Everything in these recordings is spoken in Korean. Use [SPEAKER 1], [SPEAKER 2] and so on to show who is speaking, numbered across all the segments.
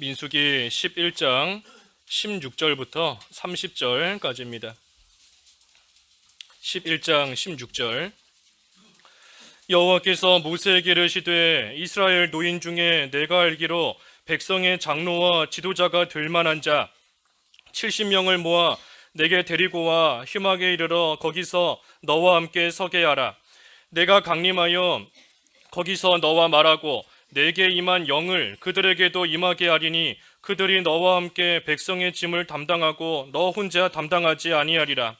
[SPEAKER 1] 민수기 11장 16절부터 30절까지입니다. 11장 16절. 여호와께서 모세에게 이르시되 이스라엘 노인 중에 내가 알기로 백성의 장로와 지도자가 될 만한 자 70명을 모아 내게 데리고 와 휘막에 이르러 거기서 너와 함께 서게 하라. 내가 강림하여 거기서 너와 말하고 내게 임한 영을 그들에게도 임하게 하리니 그들이 너와 함께 백성의 짐을 담당하고 너 혼자 담당하지 아니하리라.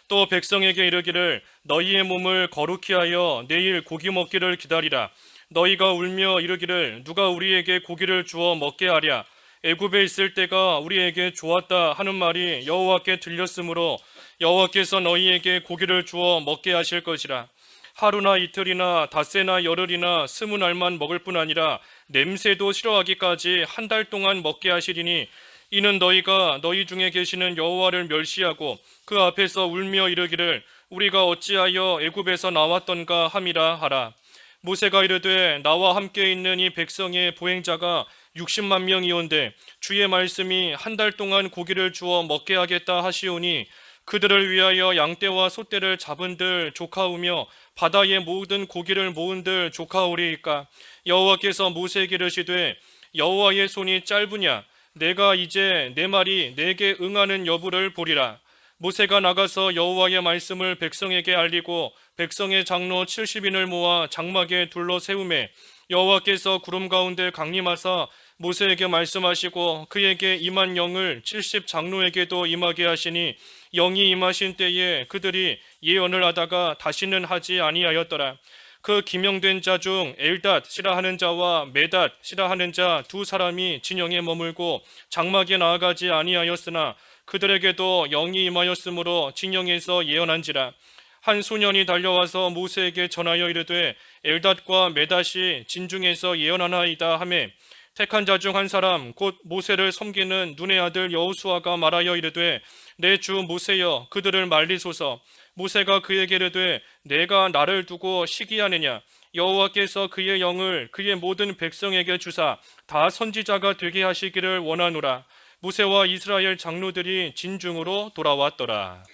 [SPEAKER 1] 또 백성에게 이르기를 너희의 몸을 거룩히 하여 내일 고기 먹기를 기다리라. 너희가 울며 이르기를 누가 우리에게 고기를 주어 먹게 하랴. 애굽에 있을 때가 우리에게 좋았다 하는 말이 여호와께 들렸으므로 여호와께서 너희에게 고기를 주어 먹게 하실 것이라. 하루나 이틀이나 닷새나 열흘이나 20날만 먹을 뿐 아니라 냄새도 싫어하기까지 한 달 동안 먹게 하시리니 이는 너희가 너희 중에 계시는 여호와를 멸시하고 그 앞에서 울며 이르기를 우리가 어찌하여 애굽에서 나왔던가 함이라 하라. 모세가 이르되 나와 함께 있는 이 백성의 보행자가 60만 명이온데 주의 말씀이 한 달 동안 고기를 주어 먹게 하겠다 하시오니 그들을 위하여 양떼와 소떼를 잡은들 조카오며 바다의 모든 고기를 모은들 조카오리이까. 여호와께서 모세에게 이르시되 여호와의 손이 짧으냐 내가 이제 내 말이 내게 응하는 여부를 보리라. 모세가 나가서 여호와의 말씀을 백성에게 알리고 백성의 장로 70인을 모아 장막에 둘러 세우매 여호와께서 구름 가운데 강림하사 모세에게 말씀하시고 그에게 임한 영을 70 장로에게도 임하게 하시니 영이 임하신 때에 그들이 예언을 하다가 다시는 하지 아니하였더라. 그 기명된 자 중 엘닷이라 하는 자와 메닷이라 하는 자 두 사람이 진영에 머물고 장막에 나아가지 아니하였으나 그들에게도 영이 임하였으므로 진영에서 예언한지라. 한 소년이 달려와서 모세에게 전하여 이르되 엘닷과 메닷이 진중에서 예언하나이다 하매 택한 자 중 한 사람 곧 모세를 섬기는 눈의 아들 여호수아가 말하여 이르되 내 주 모세여 그들을 말리소서. 모세가 그에게 이르되 내가 나를 두고 시기하느냐. 여호와께서 그의 영을 그의 모든 백성에게 주사 다 선지자가 되게 하시기를 원하노라. 모세와 이스라엘 장로들이 진중으로 돌아왔더라.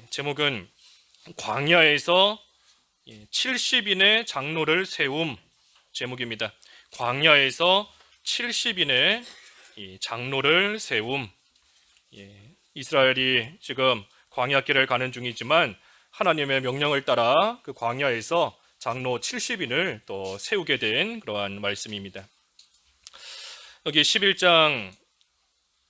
[SPEAKER 1] 제목은 광야에서 70인의 장로를 세움 제목입니다. 광야에서 70인의 장로를 세움. 이스라엘이 지금 광야길을 가는 중이지만 하나님의 명령을 따라 그 광야에서 장로 70인을 또 세우게 된 그러한 말씀입니다. 여기 11장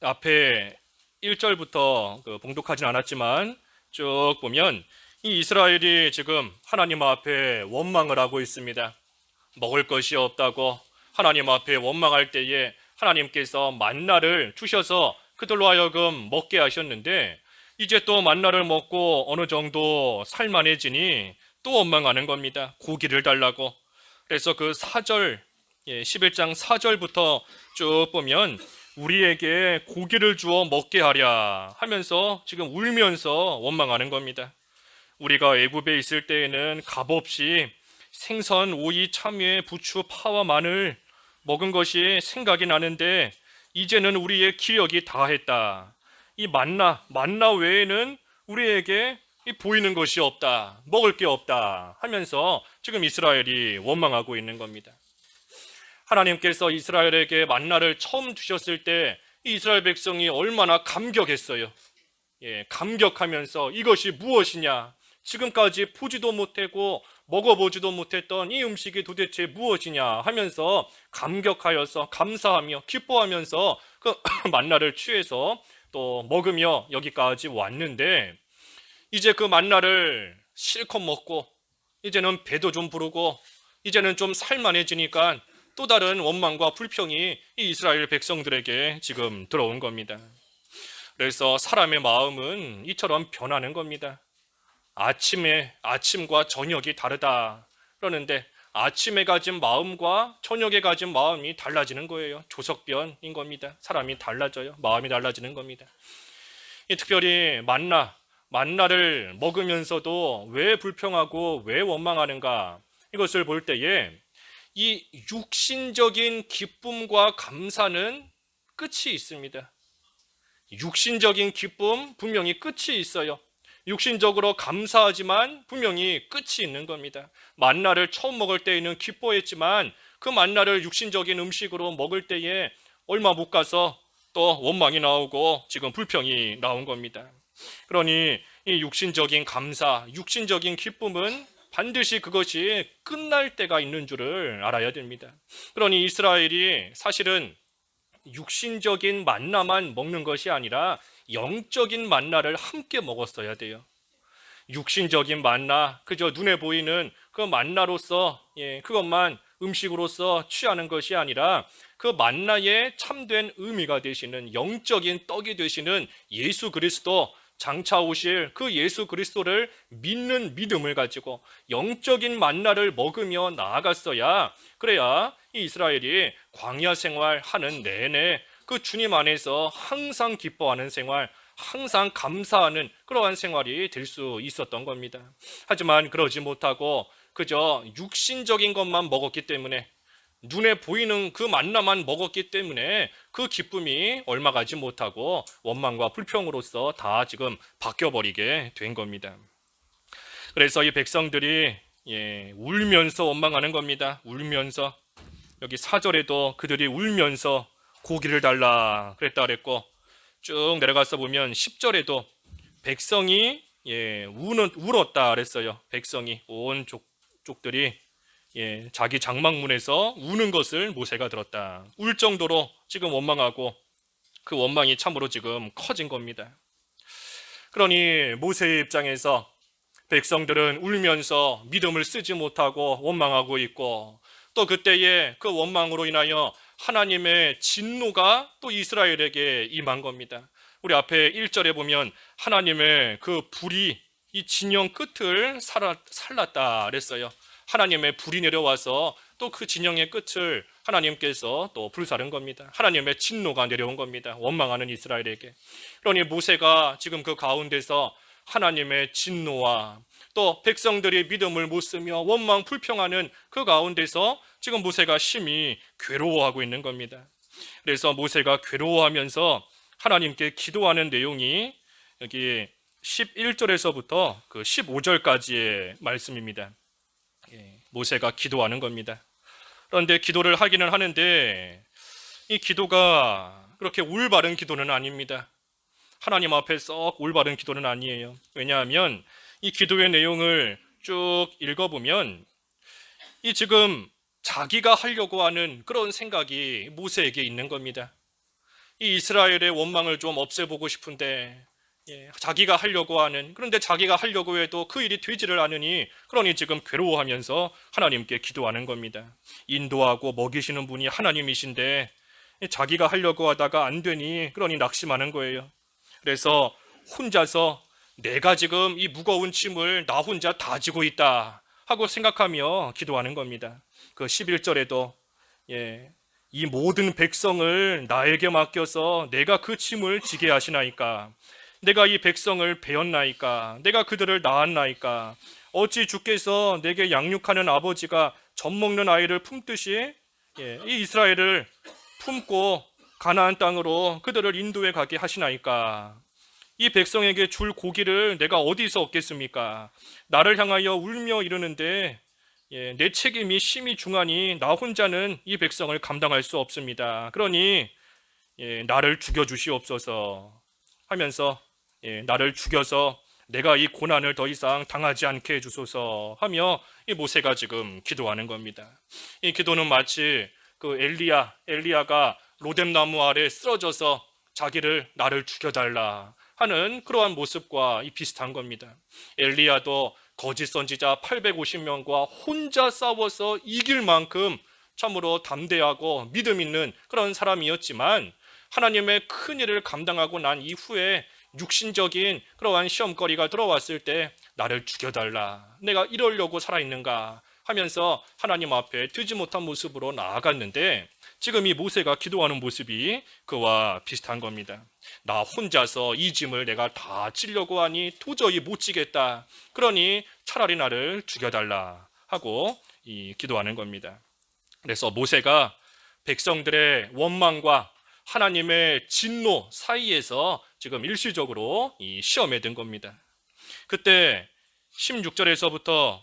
[SPEAKER 1] 앞에 1절부터 봉독하진 않았지만 쭉 보면 이 이스라엘이 지금 하나님 앞에 원망을 하고 있습니다. 먹을 것이 없다고 하나님 앞에 원망할 때에 하나님께서 만나를 주셔서 그들로 하여금 먹게 하셨는데 이제 또 만나를 먹고 어느 정도 살만해지니 또 원망하는 겁니다. 고기를 달라고. 그래서 그 4절 11장 4절부터 쭉 보면 우리에게 고기를 주어 먹게 하랴 하면서 지금 울면서 원망하는 겁니다. 우리가 애굽에 있을 때에는 값없이 생선, 오이, 참외, 부추, 파와 마늘 먹은 것이 생각이 나는데 이제는 우리의 기력이 다했다. 이 만나 외에는 우리에게 보이는 것이 없다. 먹을 게 없다 하면서 지금 이스라엘이 원망하고 있는 겁니다. 하나님께서 이스라엘에게 만나를 처음 주셨을 때 이스라엘 백성이 얼마나 감격했어요. 감격하면서 이것이 무엇이냐? 지금까지 보지도 못하고 먹어보지도 못했던 이 음식이 도대체 무엇이냐 하면서 감격하여서 감사하며 기뻐하면서 그 만나를 취해서 또 먹으며 여기까지 왔는데 이제 그 만나를 실컷 먹고 이제는 배도 좀 부르고 이제는 좀 살만해지니까 또 다른 원망과 불평이 이 이스라엘 백성들에게 지금 들어온 겁니다. 그래서 사람의 마음은 이처럼 변하는 겁니다. 아침과 저녁이 다르다 그러는데 아침에 가진 마음과 저녁에 가진 마음이 달라지는 거예요. 조석변인 겁니다. 사람이 달라져요. 마음이 달라지는 겁니다. 특별히 만나를 먹으면서도 왜 불평하고 왜 원망하는가 이것을 볼 때에 이 육신적인 기쁨과 감사는 끝이 있습니다. 육신적인 기쁨 분명히 끝이 있어요. 육신적으로 감사하지만 분명히 끝이 있는 겁니다. 만나를 처음 먹을 때에는 기뻐했지만 그 만나를 육신적인 음식으로 먹을 때에 얼마 못 가서 또 원망이 나오고 지금 불평이 나온 겁니다. 그러니 이 육신적인 감사, 육신적인 기쁨은 반드시 그것이 끝날 때가 있는 줄을 알아야 됩니다. 그러니 이스라엘이 사실은 육신적인 만나만 먹는 것이 아니라 영적인 만나를 함께 먹었어야 돼요. 육신적인 만나, 그저 눈에 보이는 그 만나로서 그것만 음식으로서 취하는 것이 아니라 그 만나에 참된 의미가 되시는 영적인 떡이 되시는 예수 그리스도, 장차 오실 그 예수 그리스도를 믿는 믿음을 가지고 영적인 만나를 먹으며 나아갔어야, 그래야 이 이스라엘이 광야 생활하는 내내 그 주님 안에서 항상 기뻐하는 생활, 항상 감사하는 그러한 생활이 될 수 있었던 겁니다. 하지만 그러지 못하고 그저 육신적인 것만 먹었기 때문에, 눈에 보이는 그 만나만 먹었기 때문에 그 기쁨이 얼마 가지 못하고 원망과 불평으로서 다 지금 바뀌어버리게 된 겁니다. 그래서 이 백성들이 울면서 원망하는 겁니다. 울면서. 여기 4절에도 그들이 울면서 고기를 달라 그랬고, 쭉 내려가서 보면 10절에도 백성이 울었다 그랬어요. 백성이 온 족들이 자기 장막문에서 우는 것을 모세가 들었다. 울 정도로 지금 원망하고 그 원망이 참으로 지금 커진 겁니다. 그러니 모세의 입장에서 백성들은 울면서 믿음을 쓰지 못하고 원망하고 있고, 또 그때에 그 원망으로 인하여 하나님의 진노가 또 이스라엘에게 임한 겁니다. 우리 앞에 1절에 보면 하나님의 그 불이 이 진영 끝을 살랐다 그랬어요. 하나님의 불이 내려와서 또 그 진영의 끝을 하나님께서 또 불사른 겁니다. 하나님의 진노가 내려온 겁니다. 원망하는 이스라엘에게. 그러니 모세가 지금 그 가운데서 하나님의 진노와 또 백성들이 믿음을 못 쓰며 원망 불평하는 그 가운데서 지금 모세가 심히 괴로워하고 있는 겁니다. 그래서 모세가 괴로워하면서 하나님께 기도하는 내용이 여기 11절에서부터 그 15절까지의 말씀입니다. 모세가 기도하는 겁니다. 그런데 기도를 하기는 하는데 이 기도가 그렇게 올바른 기도는 아닙니다. 하나님 앞에 썩 올바른 기도는 아니에요. 왜냐하면 이 기도의 내용을 쭉 읽어보면 이 지금 자기가 하려고 하는 그런 생각이 모세에게 있는 겁니다. 이 이스라엘의 원망을 좀 없애보고 싶은데 자기가 하려고 하는, 그런데 자기가 하려고 해도 그 일이 되지를 않으니, 그러니 지금 괴로워하면서 하나님께 기도하는 겁니다. 인도하고 먹이시는 분이 하나님이신데 자기가 하려고 하다가 안 되니 그러니 낙심하는 거예요. 그래서 혼자서 내가 지금 이 무거운 짐을 나 혼자 다 지고 있다 하고 생각하며 기도하는 겁니다. 그 11절에도 이 모든 백성을 나에게 맡겨서 내가 그 짐을 지게 하시나이까, 내가 이 백성을 베었나이까, 내가 그들을 낳았나이까, 어찌 주께서 내게 양육하는 아버지가 젖 먹는 아이를 품듯이 이 이스라엘을 품고 가나안 땅으로 그들을 인도해 가게 하시나이까. 이 백성에게 줄 고기를 내가 어디서 얻겠습니까? 나를 향하여 울며 이르는데 내 책임이 심히 중하니 나 혼자는 이 백성을 감당할 수 없습니다. 그러니 나를 죽여주시옵소서 하면서 나를 죽여서 내가 이 고난을 더 이상 당하지 않게 해주소서 하며 이 모세가 지금 기도하는 겁니다. 이 기도는 마치 그 엘리야가 로뎀나무 아래 쓰러져서 자기를 나를 죽여달라 하는 그러한 모습과 비슷한 겁니다. 엘리야도 거짓 선지자 850명과 혼자 싸워서 이길 만큼 참으로 담대하고 믿음 있는 그런 사람이었지만, 하나님의 큰 일을 감당하고 난 이후에 육신적인 그러한 시험거리가 들어왔을 때 나를 죽여달라, 내가 이러려고 살아있는가 하면서 하나님 앞에 되지 못한 모습으로 나아갔는데, 지금 이 모세가 기도하는 모습이 그와 비슷한 겁니다. 나 혼자서 이 짐을 내가 다 지려고 하니 도저히 못 지겠다, 그러니 차라리 나를 죽여달라 하고 기도하는 겁니다. 그래서 모세가 백성들의 원망과 하나님의 진노 사이에서 지금 일시적으로 이 시험에 든 겁니다. 그때 16절에서부터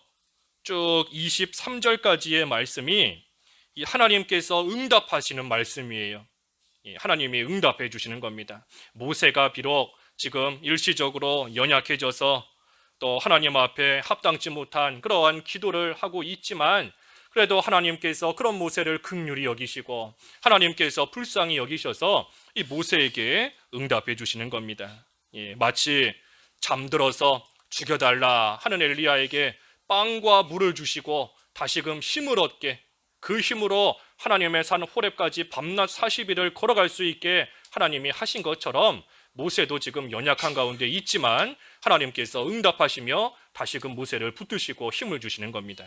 [SPEAKER 1] 쭉 23절까지의 말씀이 이 하나님께서 응답하시는 말씀이에요. 하나님이 응답해 주시는 겁니다. 모세가 비록 지금 일시적으로 연약해져서 또 하나님 앞에 합당치 못한 그러한 기도를 하고 있지만 그래도 하나님께서 그런 모세를 긍휼히 여기시고 하나님께서 불쌍히 여기셔서 이 모세에게 응답해 주시는 겁니다. 마치 잠들어서 죽여달라 하는 엘리야에게 빵과 물을 주시고 다시금 힘을 얻게, 그 힘으로 하나님의 산 호렙까지 밤낮 40일을 걸어갈 수 있게 하나님이 하신 것처럼 모세도 지금 연약한 가운데 있지만 하나님께서 응답하시며 다시금 모세를 붙드시고 힘을 주시는 겁니다.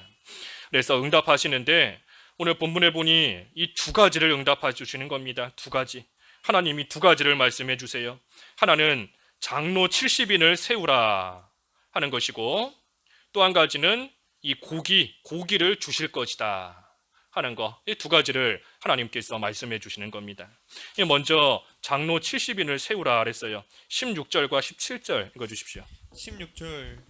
[SPEAKER 1] 그래서 응답하시는데 오늘 본문에 보니 이 두 가지를 응답해 주시는 겁니다. 두 가지. 하나님이 두 가지를 말씀해 주세요. 하나는 장로 70인을 세우라 하는 것이고 또 한 가지는 이 고기를 주실 것이다 하는 거, 이 두 가지를 하나님께서 말씀해 주시는 겁니다. 먼저 장로 70인을 세우라 그랬어요. 16절과 17절 읽어주십시오.
[SPEAKER 2] 16절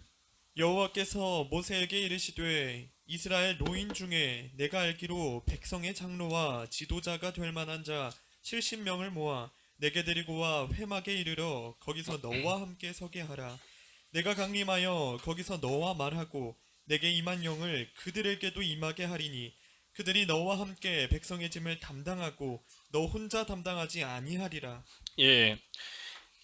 [SPEAKER 2] 여호와께서 모세에게 이르시되 이스라엘 노인 중에 내가 알기로 백성의 장로와 지도자가 될 만한 자 70명을 모아 내게 데리고 와 회막에 이르러 거기서 너와 함께 서게 하라. 내가 강림하여 거기서 너와 말하고 내게 임한 영을 그들에게도 임하게 하리니 그들이 너와 함께 백성의 짐을 담당하고 너 혼자 담당하지 아니하리라.
[SPEAKER 1] 이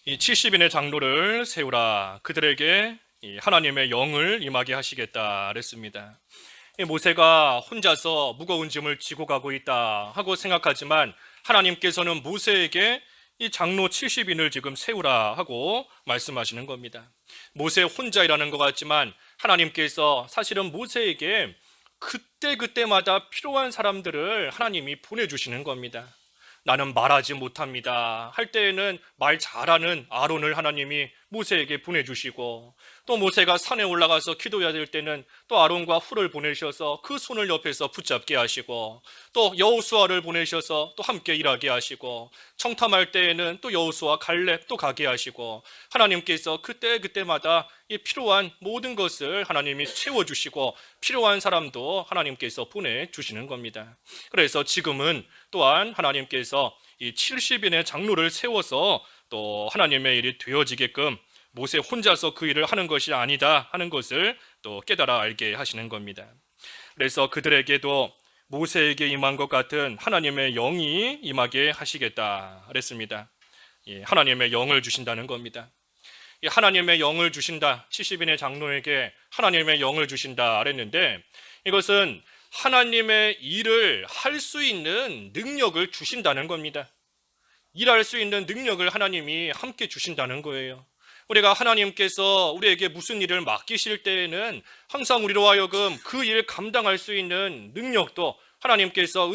[SPEAKER 1] 70인의 장로를 세우라. 그들에게 하나님의 영을 임하게 하시겠다 그랬습니다. 모세가 혼자서 무거운 짐을 지고 가고 있다 하고 생각하지만 하나님께서는 모세에게 이 장로 70인을 지금 세우라 하고 말씀하시는 겁니다. 모세 혼자 일하는 것 같지만 하나님께서 사실은 모세에게 그때마다 필요한 사람들을 하나님이 보내주시는 겁니다. 나는 말하지 못합니다 할 때에는 말 잘하는 아론을 하나님이 모세에게 보내주시고, 또 모세가 산에 올라가서 기도해야 될 때는 또 아론과 훌을 보내셔서 그 손을 옆에서 붙잡게 하시고, 또 여호수아를 보내셔서 또 함께 일하게 하시고, 청탐할 때에는 또 여호수아 갈렙 또 가게 하시고, 하나님께서 그때마다 이 필요한 모든 것을 하나님이 채워주시고 필요한 사람도 하나님께서 보내주시는 겁니다. 그래서 지금은 또한 하나님께서 이 70인의 장로를 세워서 또 하나님의 일이 되어지게끔 모세 혼자서 그 일을 하는 것이 아니다 하는 것을 또 깨달아 알게 하시는 겁니다. 그래서 그들에게도 모세에게 임한 것 같은 하나님의 영이 임하게 하시겠다 그랬습니다. 하나님의 영을 주신다는 겁니다. 하나님의 영을 주신다, 70인의 장로에게 하나님의 영을 주신다 그랬는데, 이것은 하나님의 일을 할 수 있는 능력을 주신다는 겁니다. 일할 수 있는 능력을 하나님이 함께 주신다는 거예요. 우리가 하나님께서 우리에게 무슨 일을 맡기실 때에는 항상 우리로 하여금 그 일 감당할 수 있는 능력도 하나님께서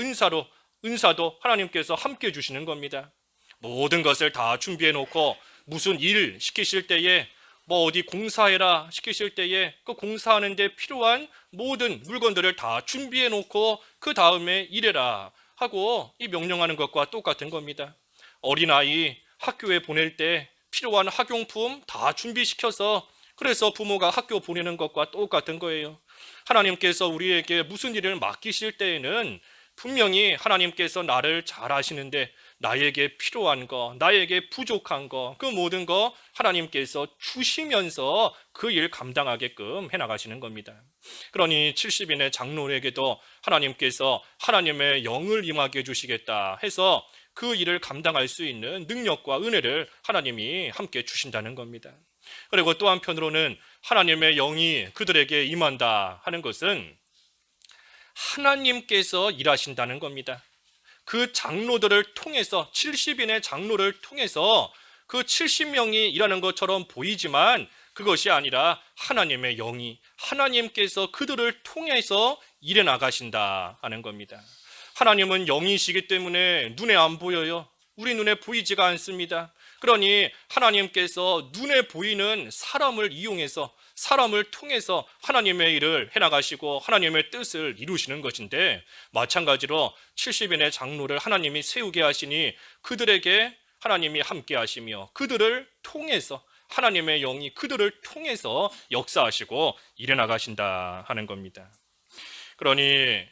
[SPEAKER 1] 은사도 하나님께서 함께 주시는 겁니다. 모든 것을 다 준비해 놓고 무슨 일 시키실 때에 어디 공사해라 시키실 때에 그 공사하는 데 필요한 모든 물건들을 다 준비해 놓고 그 다음에 일해라 하고 이 명령하는 것과 똑같은 겁니다. 어린아이 학교에 보낼 때 필요한 학용품 다 준비시켜서 그래서 부모가 학교 보내는 것과 똑같은 거예요. 하나님께서 우리에게 무슨 일을 맡기실 때에는 분명히 하나님께서 나를 잘 아시는데 나에게 필요한 거, 나에게 부족한 거, 그 모든 거 하나님께서 주시면서 그 일 감당하게끔 해나가시는 겁니다. 그러니 70인의 장로에게도 하나님께서 하나님의 영을 임하게 해주시겠다 해서 그 일을 감당할 수 있는 능력과 은혜를 하나님이 함께 주신다는 겁니다. 그리고 또 한편으로는 하나님의 영이 그들에게 임한다 하는 것은 하나님께서 일하신다는 겁니다. 그 장로들을 통해서 70인의 장로를 통해서 그 70명이 일하는 것처럼 보이지만 그것이 아니라 하나님의 영이 하나님께서 그들을 통해서 일해 나가신다 하는 겁니다. 하나님은 영이시기 때문에 눈에 안 보여요. 우리 눈에 보이지가 않습니다. 그러니 하나님께서 눈에 보이는 사람을 이용해서 사람을 통해서 하나님의 일을 해나가시고 하나님의 뜻을 이루시는 것인데, 마찬가지로 70인의 장로를 하나님이 세우게 하시니 그들에게 하나님이 함께 하시며 그들을 통해서 하나님의 영이 그들을 통해서 역사하시고 일어나가신다 하는 겁니다. 그러니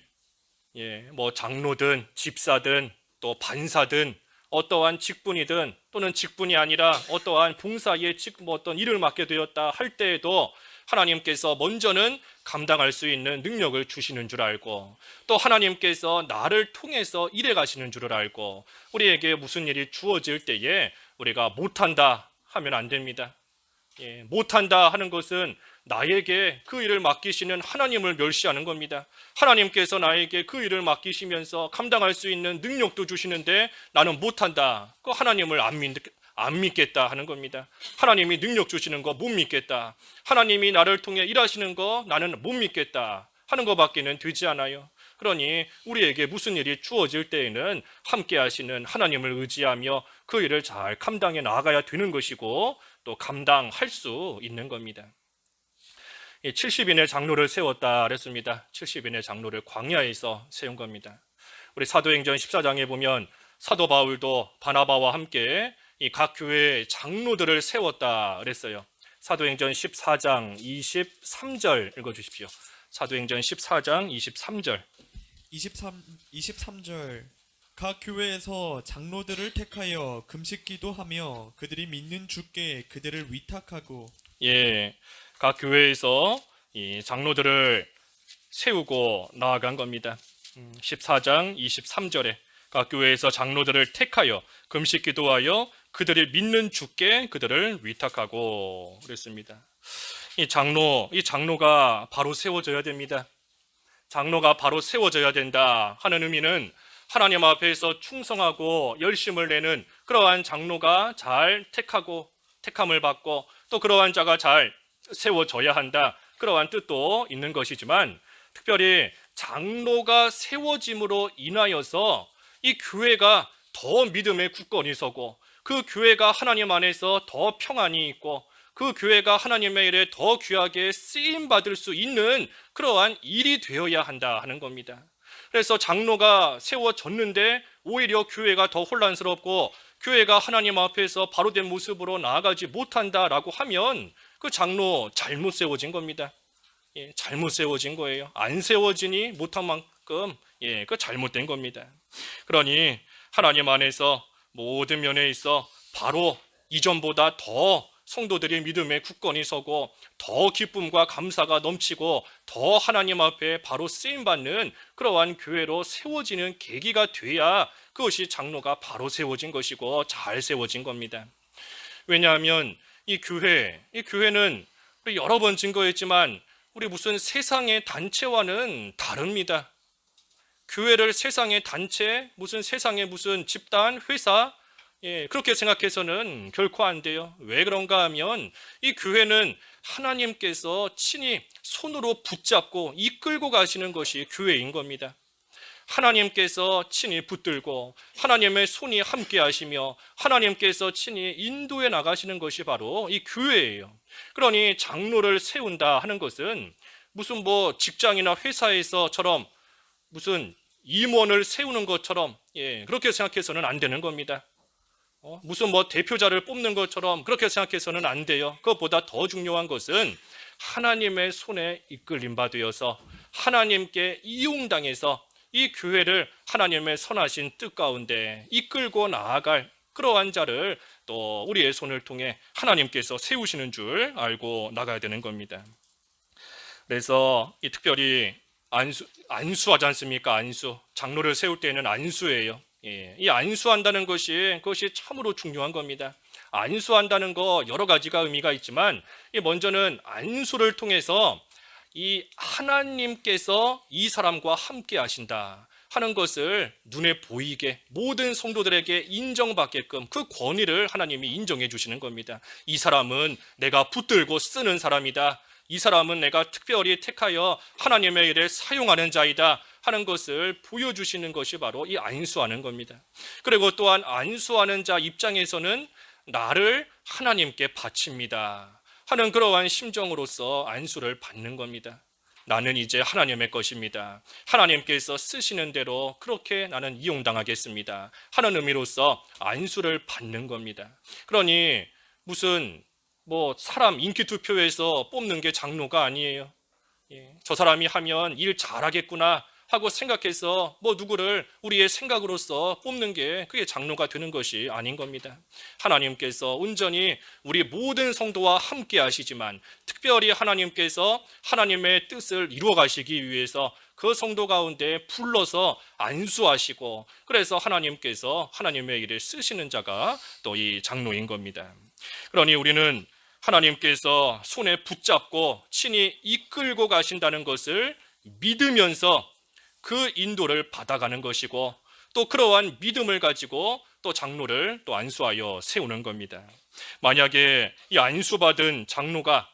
[SPEAKER 1] 뭐 장로든 집사든 또 반사든 어떠한 직분이든 또는 직분이 아니라 어떠한 봉사의 어떤 일을 맡게 되었다 할 때에도 하나님께서 먼저는 감당할 수 있는 능력을 주시는 줄 알고, 또 하나님께서 나를 통해서 일해 가시는 줄을 알고, 우리에게 무슨 일이 주어질 때에 우리가 못한다 하면 안 됩니다. 못한다 하는 것은 나에게 그 일을 맡기시는 하나님을 멸시하는 겁니다. 하나님께서 나에게 그 일을 맡기시면서 감당할 수 있는 능력도 주시는데 나는 못한다, 그 하나님을 안 믿겠다 하는 겁니다. 하나님이 능력 주시는 거 못 믿겠다, 하나님이 나를 통해 일하시는 거 나는 못 믿겠다 하는 것밖에는 되지 않아요. 그러니 우리에게 무슨 일이 주어질 때에는 함께 하시는 하나님을 의지하며 그 일을 잘 감당해 나가야 되는 것이고, 또 감당할 수 있는 겁니다. 70인의 장로를 세웠다 그랬습니다. 70인의 장로를 광야에서 세운 겁니다. 우리 사도행전 14장에 보면 사도 바울도 바나바와 함께 이 각 교회의 장로들을 세웠다 그랬어요. 사도행전 14장 23절 읽어주십시오. 사도행전 14장 23절.
[SPEAKER 2] 23절. 각 교회에서 장로들을 택하여 금식기도 하며 그들이 믿는 주께 그들을 위탁하고.
[SPEAKER 1] 각 교회에서 이 장로들을 세우고 나아간 겁니다. 14장 23절에 각 교회에서 장로들을 택하여 금식 기도하여 그들이 믿는 주께 그들을 위탁하고 그랬습니다. 이 장로가 바로 세워져야 됩니다. 장로가 바로 세워져야 된다 하는 의미는 하나님 앞에서 충성하고 열심을 내는 그러한 장로가 잘 택함을 받고 또 그러한 자가 잘 세워져야 한다, 그러한 뜻도 있는 것이지만, 특별히 장로가 세워짐으로 인하여서 이 교회가 더 믿음의 굳건히 서고 그 교회가 하나님 안에서 더 평안이 있고 그 교회가 하나님의 일에 더 귀하게 쓰임받을 수 있는 그러한 일이 되어야 한다 하는 겁니다. 그래서 장로가 세워졌는데 오히려 교회가 더 혼란스럽고 교회가 하나님 앞에서 바로된 모습으로 나아가지 못한다라고 하면 그 장로 잘못 세워진 겁니다. 잘못 세워진 거예요. 안 세워지니 못한 만큼 그 잘못된 겁니다. 그러니 하나님 안에서 모든 면에 있어 바로 이전보다 더 성도들이 믿음에 굳건히 서고 더 기쁨과 감사가 넘치고 더 하나님 앞에 바로 쓰임받는 그러한 교회로 세워지는 계기가 돼야 그것이 장로가 바로 세워진 것이고 잘 세워진 겁니다. 왜냐하면 이 교회는 우리 여러 번 증거했지만 우리 무슨 세상의 단체와는 다릅니다. 교회를 세상의 단체, 세상의 무슨 집단, 회사, 그렇게 생각해서는 결코 안 돼요. 왜 그런가 하면 이 교회는 하나님께서 친히 손으로 붙잡고 이끌고 가시는 것이 교회인 겁니다. 하나님께서 친히 붙들고 하나님의 손이 함께 하시며 하나님께서 친히 인도해 나가시는 것이 바로 이 교회예요. 그러니 장로를 세운다 하는 것은 무슨 직장이나 회사에서처럼 무슨 임원을 세우는 것처럼 그렇게 생각해서는 안 되는 겁니다. 무슨 대표자를 뽑는 것처럼 그렇게 생각해서는 안 돼요. 그것보다 더 중요한 것은 하나님의 손에 이끌림 받으어서 하나님께 이용당해서 이 교회를 하나님의 선하신 뜻 가운데 이끌고 나아갈 그러한 자를 또 우리의 손을 통해 하나님께서 세우시는 줄 알고 나가야 되는 겁니다. 그래서 특별히 안수하지 않습니까? 안수. 장로를 세울 때는 안수예요. 이 안수한다는 그것이 참으로 중요한 겁니다. 안수한다는 거 여러 가지가 의미가 있지만 먼저는 안수를 통해서 이 하나님께서 이 사람과 함께 하신다 하는 것을 눈에 보이게 모든 성도들에게 인정받게끔 그 권위를 하나님이 인정해 주시는 겁니다. 이 사람은 내가 붙들고 쓰는 사람이다. 이 사람은 내가 특별히 택하여 하나님의 일에 사용하는 자이다 하는 것을 보여주시는 것이 바로 이 안수하는 겁니다. 그리고 또한 안수하는 자 입장에서는 나를 하나님께 바칩니다 하는 그러한 심정으로서 안수를 받는 겁니다. 나는 이제 하나님의 것입니다. 하나님께서 쓰시는 대로 그렇게 나는 이용당하겠습니다. 하는 의미로서 안수를 받는 겁니다. 그러니 무슨 사람 인기 투표에서 뽑는 게 장로가 아니에요. 저 사람이 하면 일 잘하겠구나 하고 생각해서 누구를 우리의 생각으로서 뽑는 게 그게 장로가 되는 것이 아닌 겁니다. 하나님께서 온전히 우리 모든 성도와 함께 하시지만 특별히 하나님께서 하나님의 뜻을 이루어 가시기 위해서 그 성도 가운데 불러서 안수하시고 그래서 하나님께서 하나님의 일을 쓰시는 자가 또 이 장로인 겁니다. 그러니 우리는 하나님께서 손에 붙잡고 친히 이끌고 가신다는 것을 믿으면서 그 인도를 받아가는 것이고 또 그러한 믿음을 가지고 또 장로를 또 안수하여 세우는 겁니다. 만약에 이 안수받은 장로가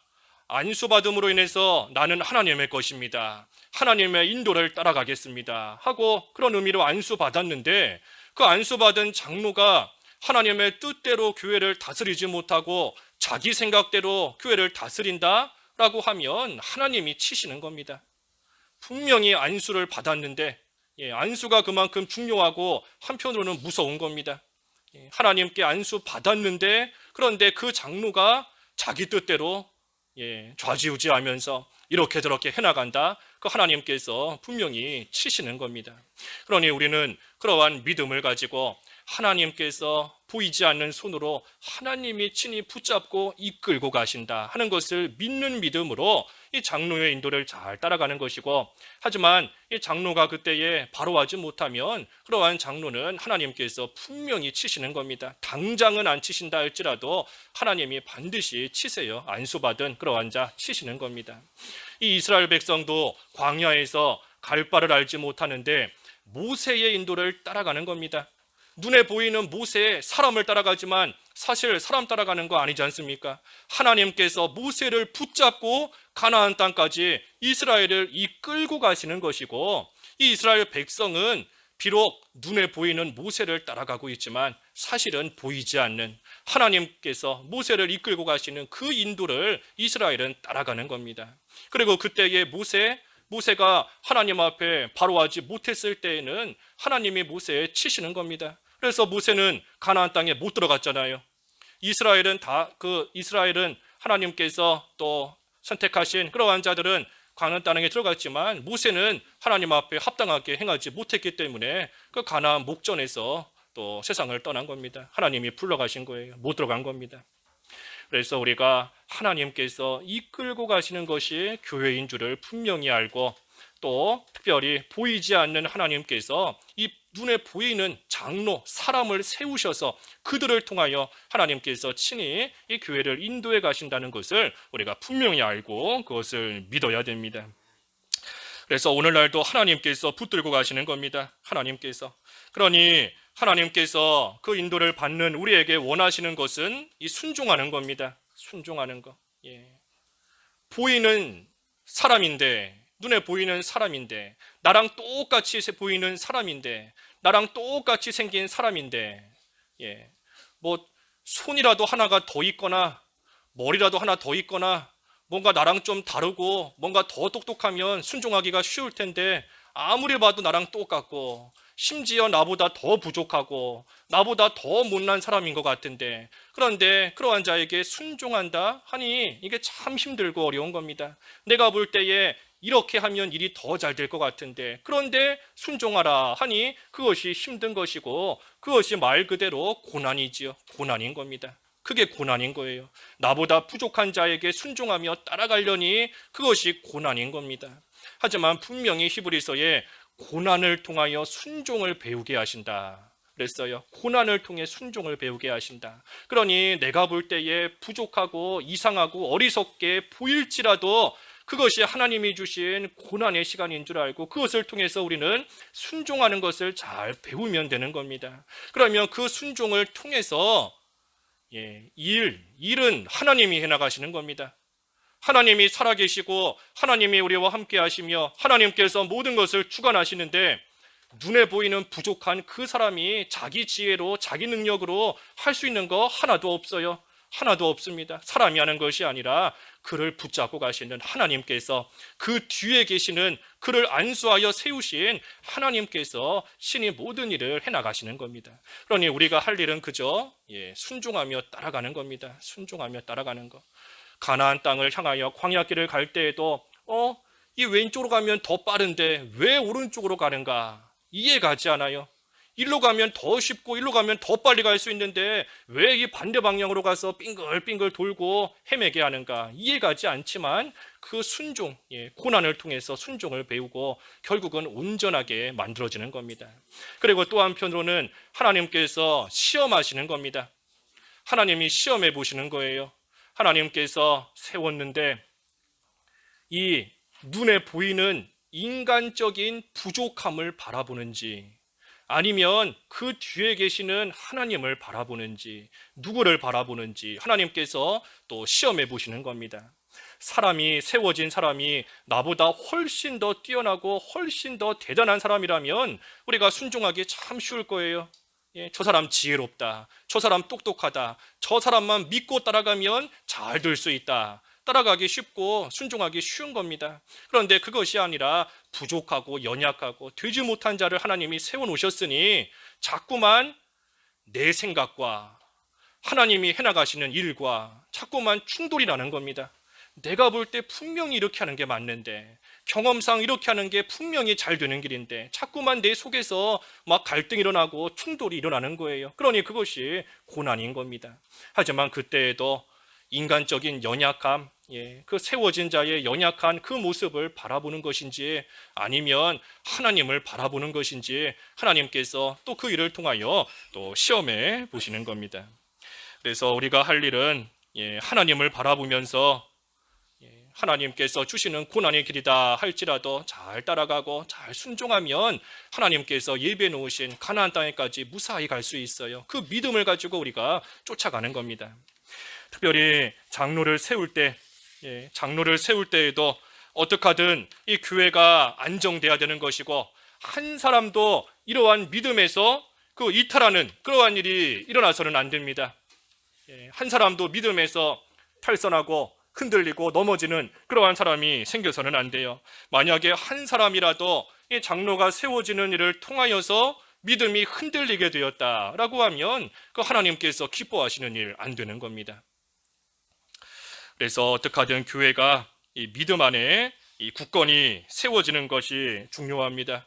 [SPEAKER 1] 안수받음으로 인해서 나는 하나님의 것입니다. 하나님의 인도를 따라가겠습니다. 하고 그런 의미로 안수받았는데 그 안수받은 장로가 하나님의 뜻대로 교회를 다스리지 못하고 자기 생각대로 교회를 다스린다라고 하면 하나님이 치시는 겁니다. 분명히 안수를 받았는데 안수가 그만큼 중요하고 한편으로는 무서운 겁니다. 하나님께 안수 받았는데 그런데 그 장로가 자기 뜻대로 좌지우지하면서 이렇게 저렇게 해나간다. 그 하나님께서 분명히 치시는 겁니다. 그러니 우리는 그러한 믿음을 가지고 하나님께서 보이지 않는 손으로 하나님이 친히 붙잡고 이끌고 가신다 하는 것을 믿는 믿음으로 이 장로의 인도를 잘 따라가는 것이고, 하지만 이 장로가 그때에 바로 하지 못하면 그러한 장로는 하나님께서 분명히 치시는 겁니다. 당장은 안 치신다 할지라도 하나님이 반드시 치세요. 안수받은 그러한 자 치시는 겁니다. 이 이스라엘 백성도 광야에서 갈 바를 알지 못하는데 모세의 인도를 따라가는 겁니다. 눈에 보이는 모세, 사람을 따라가지만 사실 사람 따라가는 거 아니지 않습니까? 하나님께서 모세를 붙잡고 가나안 땅까지 이스라엘을 이끌고 가시는 것이고, 이 이스라엘 백성은 비록 눈에 보이는 모세를 따라가고 있지만 사실은 보이지 않는 하나님께서 모세를 이끌고 가시는 그 인도를 이스라엘은 따라가는 겁니다. 그리고 그때의 모세가 하나님 앞에 바로 하지 못했을 때에는 하나님이 모세에 치시는 겁니다. 그래서 모세는 가나안 땅에 못 들어갔잖아요. 이스라엘은 하나님께서 또 선택하신 그러한 자들은 가나안 땅에 들어갔지만 모세는 하나님 앞에 합당하게 행하지 못했기 때문에 그 가나안 목전에서 또 세상을 떠난 겁니다. 하나님이 불러가신 거예요. 못 들어간 겁니다. 그래서 우리가 하나님께서 이끌고 가시는 것이 교회인 줄을 분명히 알고, 또 특별히 보이지 않는 하나님께서 이 눈에 보이는 장로, 사람을 세우셔서 그들을 통하여 하나님께서 친히 이 교회를 인도해 가신다는 것을 우리가 분명히 알고 그것을 믿어야 됩니다. 그래서 오늘날도 하나님께서 붙들고 가시는 겁니다. 하나님께서. 그러니 하나님께서 그 인도를 받는 우리에게 원하시는 것은 이 순종하는 겁니다. 순종하는 거. 보이는 사람인데, 눈에 보이는 사람인데, 나랑 똑같이 보이는 사람인데, 나랑 똑같이 생긴 사람인데, 손이라도 하나가 더 있거나 머리라도 하나 더 있거나 뭔가 나랑 좀 다르고 뭔가 더 똑똑하면 순종하기가 쉬울 텐데, 아무리 봐도 나랑 똑같고 심지어 나보다 더 부족하고 나보다 더 못난 사람인 것 같은데, 그런데 그러한 자에게 순종한다 하니 이게 참 힘들고 어려운 겁니다. 내가 볼 때에 이렇게 하면 일이 더 잘 될 것 같은데, 그런데 순종하라 하니 그것이 힘든 것이고, 그것이 말 그대로 고난이지요. 고난인 겁니다. 그게 고난인 거예요. 나보다 부족한 자에게 순종하며 따라가려니 그것이 고난인 겁니다. 하지만 분명히 히브리서에 고난을 통하여 순종을 배우게 하신다 그랬어요. 고난을 통해 순종을 배우게 하신다. 그러니 내가 볼 때에 부족하고 이상하고 어리석게 보일지라도 그것이 하나님이 주신 고난의 시간인 줄 알고 그것을 통해서 우리는 순종하는 것을 잘 배우면 되는 겁니다. 그러면 그 순종을 통해서 일은 하나님이 해나가시는 겁니다. 하나님이 살아계시고 하나님이 우리와 함께 하시며 하나님께서 모든 것을 주관하시는데, 눈에 보이는 부족한 그 사람이 자기 지혜로 자기 능력으로 할 수 있는 거 하나도 없어요. 하나도 없습니다. 사람이 하는 것이 아니라 그를 붙잡고 가시는 하나님께서, 그 뒤에 계시는 그를 안수하여 세우신 하나님께서 신이 모든 일을 해나가시는 겁니다. 그러니 우리가 할 일은 그저 순종하며 따라가는 겁니다. 순종하며 따라가는 것. 가나안 땅을 향하여 광야길을 갈 때에도 이 왼쪽으로 가면 더 빠른데 왜 오른쪽으로 가는가 이해가지 않아요. 일로 가면 더 쉽고 일로 가면 더 빨리 갈 수 있는데 왜 이 반대 방향으로 가서 빙글빙글 돌고 헤매게 하는가 이해가지 않지만 그 순종, 고난을 통해서 순종을 배우고 결국은 온전하게 만들어지는 겁니다. 그리고 또 한편으로는 하나님께서 시험하시는 겁니다. 하나님이 시험해 보시는 거예요. 하나님께서 세웠는데 이 눈에 보이는 인간적인 부족함을 바라보는지, 아니면 그 뒤에 계시는 하나님을 바라보는지, 누구를 바라보는지 하나님께서 또 시험해 보시는 겁니다. 사람이, 세워진 사람이 나보다 훨씬 더 뛰어나고 훨씬 더 대단한 사람이라면 우리가 순종하기 참 쉬울 거예요. 저 사람 지혜롭다, 저 사람 똑똑하다, 저 사람만 믿고 따라가면 잘 될 수 있다, 따라가기 쉽고 순종하기 쉬운 겁니다. 그런데 그것이 아니라 부족하고 연약하고 되지 못한 자를 하나님이 세워놓으셨으니 자꾸만 내 생각과 하나님이 해나가시는 일과 자꾸만 충돌이 나는 겁니다. 내가 볼 때 분명히 이렇게 하는 게 맞는데, 경험상 이렇게 하는 게 분명히 잘 되는 길인데 자꾸만 내 속에서 막 갈등이 일어나고 충돌이 일어나는 거예요. 그러니 그것이 고난인 겁니다. 하지만 그때에도 인간적인 연약함, 그 세워진 자의 연약한 그 모습을 바라보는 것인지 아니면 하나님을 바라보는 것인지 하나님께서 또 그 일을 통하여 또 시험해 보시는 겁니다. 그래서 우리가 할 일은 하나님을 바라보면서 하나님께서 주시는 고난의 길이다 할지라도 잘 따라가고 잘 순종하면 하나님께서 예비해 놓으신 가나안 땅에까지 무사히 갈 수 있어요. 그 믿음을 가지고 우리가 쫓아가는 겁니다. 특별히 장로를 세울 때에도 어떻게 하든 이 교회가 안정돼야 되는 것이고, 한 사람도 이러한 믿음에서 그 이탈하는 그러한 일이 일어나서는 안 됩니다. 한 사람도 믿음에서 탈선하고 흔들리고 넘어지는 그러한 사람이 생겨서는 안 돼요. 만약에 한 사람이라도 이 장로가 세워지는 일을 통하여서 믿음이 흔들리게 되었다라고 하면 그 하나님께서 기뻐하시는 일 안 되는 겁니다. 그래서 어떻게 하든 교회가 이 믿음 안에 이 굳건히 세워지는 것이 중요합니다.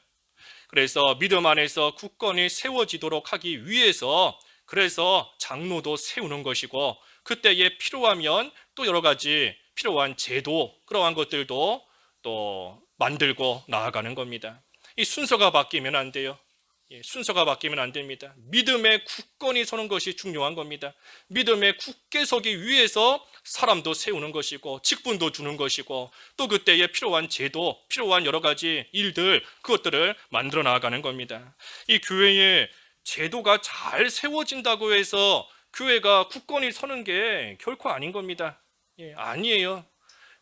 [SPEAKER 1] 그래서 믿음 안에서 굳건히 세워지도록 하기 위해서 그래서 장로도 세우는 것이고, 그때에 필요하면 또 여러 가지 필요한 제도, 그러한 것들도 또 만들고 나아가는 겁니다. 이 순서가 바뀌면 안 돼요. 순서가 바뀌면 안 됩니다. 믿음에 굳건히 서는 것이 중요한 겁니다. 믿음에 굳게 서기 위해서 사람도 세우는 것이고 직분도 주는 것이고 또 그때에 필요한 제도, 필요한 여러 가지 일들, 그것들을 만들어 나아가는 겁니다. 이 교회에 제도가 잘 세워진다고 해서 교회가 굳건히 서는 게 결코 아닌 겁니다. 아니에요.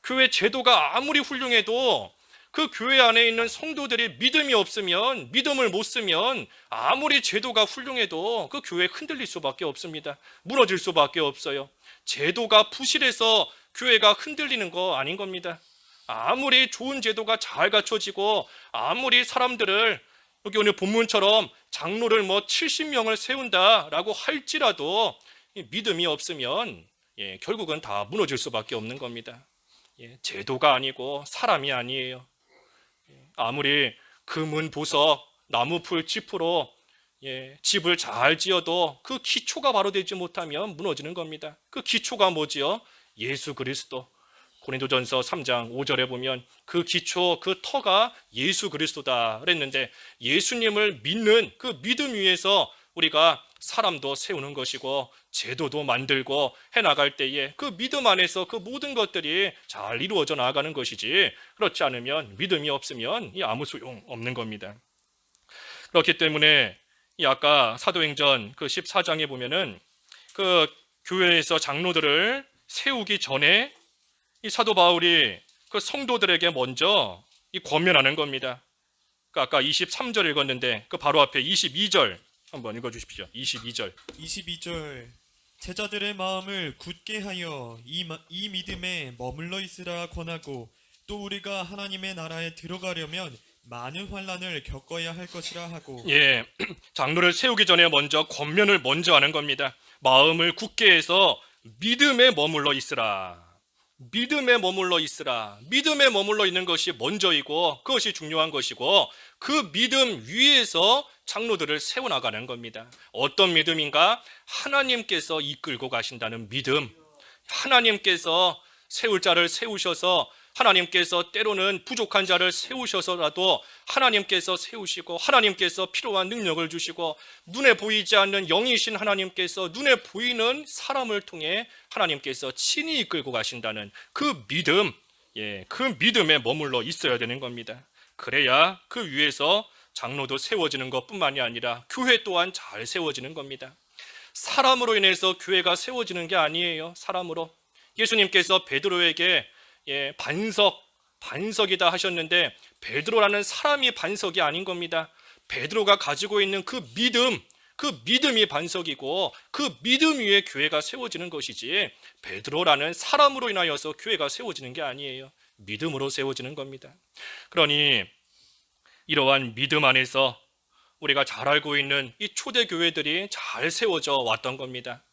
[SPEAKER 1] 교회 제도가 아무리 훌륭해도 그 교회 안에 있는 성도들이 믿음이 없으면, 믿음을 못 쓰면 아무리 제도가 훌륭해도 그 교회 흔들릴 수밖에 없습니다. 무너질 수밖에 없어요. 제도가 부실해서 교회가 흔들리는 거 아닌 겁니다. 아무리 좋은 제도가 잘 갖춰지고 아무리 사람들을 여기 오늘 본문처럼 장로를 70명을 세운다라고 할지라도 믿음이 없으면 결국은 다 무너질 수밖에 없는 겁니다. 제도가 아니고 사람이 아니에요. 아무리 금은 보석, 나무풀 짚으로 집을 잘 지어도 그 기초가 바로 되지 못하면 무너지는 겁니다. 그 기초가 뭐지요? 예수 그리스도. 고린도전서 3장 5절에 보면 그 기초, 그 터가 예수 그리스도다 그랬는데, 예수님을 믿는 그 믿음 위에서 우리가 사람도 세우는 것이고 제도도 만들고 해나갈 때에 그 믿음 안에서 그 모든 것들이 잘 이루어져 나가는 것이지, 그렇지 않으면 믿음이 없으면 아무 소용 없는 겁니다. 그렇기 때문에 이 아까 사도행전 그 14장에 보면은 그 교회에서 장로들을 세우기 전에 이 사도 바울이 그 성도들에게 먼저 이 권면하는 겁니다. 그 아까 23절 읽었는데 그 바로 앞에 22절 한번 읽어주십시오. 22절.
[SPEAKER 2] 22절 제자들의 마음을 굳게 하여 이 믿음에 머물러 있으라 권하고 또 우리가 하나님의 나라에 들어가려면 많은 환난을 겪어야 할 것이라 하고
[SPEAKER 1] 예, 장로를 세우기 전에 먼저 권면을 먼저 하는 겁니다. 마음을 굳게 해서 믿음에 머물러 있으라. 믿음에 머물러 있으라. 믿음에 머물러 있는 것이 먼저이고 그것이 중요한 것이고 그 믿음 위에서 장로들을 세워나가는 겁니다. 어떤 믿음인가? 하나님께서 이끌고 가신다는 믿음. 하나님께서 세울 자를 세우셔서 하나님께서 때로는 부족한 자를 세우셔서라도 하나님께서 세우시고 하나님께서 필요한 능력을 주시고 눈에 보이지 않는 영이신 하나님께서 눈에 보이는 사람을 통해 하나님께서 친히 이끌고 가신다는 그 믿음, 그 믿음에 머물러 있어야 되는 겁니다. 그래야 그 위에서 장로도 세워지는 것뿐만이 아니라 교회 또한 잘 세워지는 겁니다. 사람으로 인해서 교회가 세워지는 게 아니에요. 사람으로. 예수님께서 베드로에게 반석이다 하셨는데 베드로라는 사람이 반석이 아닌 겁니다. 베드로가 가지고 있는 그 믿음이 반석이고 그 믿음 위에 교회가 세워지는 것이지 베드로라는 사람으로 인하여서 교회가 세워지는 게 아니에요. 믿음으로 세워지는 겁니다. 그러니 이러한 믿음 안에서 우리가 잘 알고 있는 이 초대교회들이 잘 세워져 왔던 겁니다.